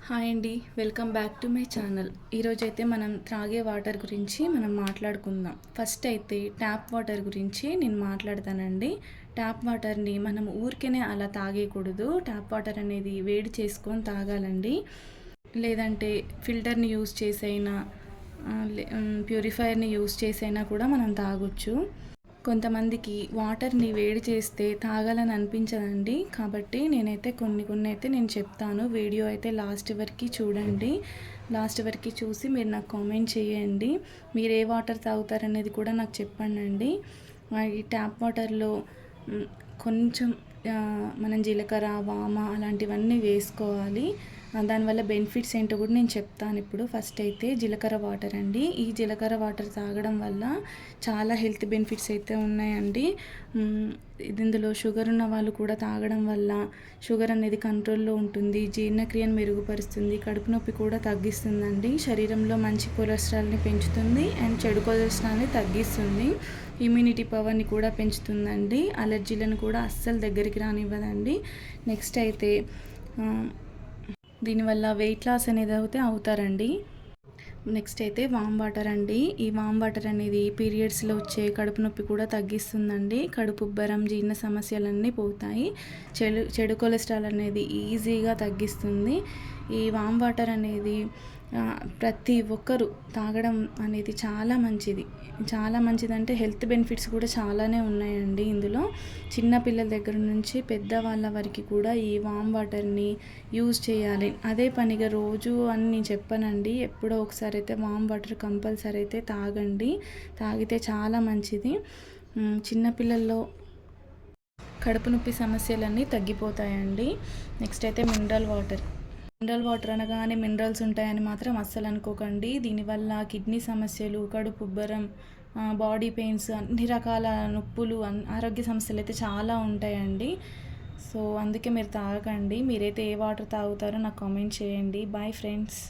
Hi అండి, welcome back to my channel. ఈరోజైతే మనం త్రాగే వాటర్ గురించి మాట్లాడుకుందాం. ఫస్ట్ అయితే ట్యాప్ వాటర్ గురించి నేను మాట్లాడతానండి. ట్యాప్ వాటర్ని మనం ఊరికేనే అలా తాగేయకూడదు. ట్యాప్ వాటర్ అనేది వేడి చేసుకొని తాగాలండి. లేదంటే ఫిల్టర్ని యూస్ చేసైనా ప్యూరిఫైయర్ని యూస్ చేసైనా కూడా మనం తాగొచ్చు. కొంతమందికి వాటర్ని వేడి చేస్తే తాగాలని అనిపించదండి. కాబట్టి నేనైతే కొన్ని అయితే నేను చెప్తాను. వీడియో అయితే లాస్ట్ వరకు చూడండి. లాస్ట్ వరకు చూసి మీరు నాకు కామెంట్ చేయండి. మీరు ఏ వాటర్ తాగుతారనేది కూడా నాకు చెప్పండి. ఈ ట్యాప్ వాటర్లో కొంచెం మనం జీలకర్ర, వామ అలాంటివన్నీ వేసుకోవాలి. దానివల్ల బెనిఫిట్స్ ఏంటో కూడా నేను చెప్తాను ఇప్పుడు. ఫస్ట్ అయితే జీలకర్ర వాటర్ అండి. ఈ జీలకర్ర వాటర్ తాగడం వల్ల చాలా హెల్త్ బెనిఫిట్స్ అయితే ఉన్నాయండి. ఇందులో షుగర్ ఉన్న వాళ్ళు కూడా తాగడం వల్ల షుగర్ అనేది కంట్రోల్లో ఉంటుంది, జీర్ణక్రియను మెరుగుపరుస్తుంది, కడుపు నొప్పి కూడా తగ్గిస్తుందండి, శరీరంలో మంచి కొలెస్ట్రాల్ని పెంచుతుంది అండ్ చెడు కొలెస్ట్రాల్ని తగ్గిస్తుంది, ఇమ్యూనిటీ పవర్ని కూడా పెంచుతుందండి, అలర్జీలను కూడా అస్సలు దగ్గరికి రానివ్వదండి. నెక్స్ట్ అయితే దీనివల్ల వెయిట్ లాస్ అనేది అవుతారండి. నెక్స్ట్ అయితే వామ్ వాటర్ అండి. ఈ వామ్ వాటర్ అనేది పీరియడ్స్లో వచ్చే కడుపు నొప్పి కూడా తగ్గిస్తుందండి. కడుపు ఉబ్బరం, జీర్ణ సమస్యలన్నీ పోతాయి. చెడు కొలెస్ట్రాల్ అనేది ఈజీగా తగ్గిస్తుంది. ఈ వామ్ వాటర్ అనేది ప్రతి ఒక్కరూ తాగడం అనేది చాలా మంచిది. చాలా మంచిదంటే హెల్త్ బెనిఫిట్స్ కూడా చాలానే ఉన్నాయండి ఇందులో. చిన్న పిల్లల దగ్గర నుంచి పెద్దవాళ్ళ వరకు కూడా ఈ వామ్ వాటర్ని యూజ్ చేయాలి. అదే పనిగా రోజు అని నేను చెప్పనండి. ఎప్పుడో ఒకసారి అయితే వామ్ వాటర్ కంపల్సరీ అయితే తాగండి. తాగితే చాలా మంచిది. చిన్నపిల్లల్లో కడుపు నొప్పి సమస్యలన్నీ తగ్గిపోతాయండి. నెక్స్ట్ అయితే మినరల్ వాటర్ అనగానే మినరల్స్ ఉంటాయని మాత్రం అస్సలు అనుకోకండి. దీనివల్ల కిడ్నీ సమస్యలు, కడుపు ఉబ్బరం, బాడీ పెయిన్స్, అన్ని రకాల నొప్పులు, ఆరోగ్య సమస్యలు అయితే చాలా ఉంటాయండి. సో అందుకే మీరు తాగండి. మీరైతే ఏ వాటర్ తాగుతారో నాకు కామెంట్ చేయండి. Bye friends.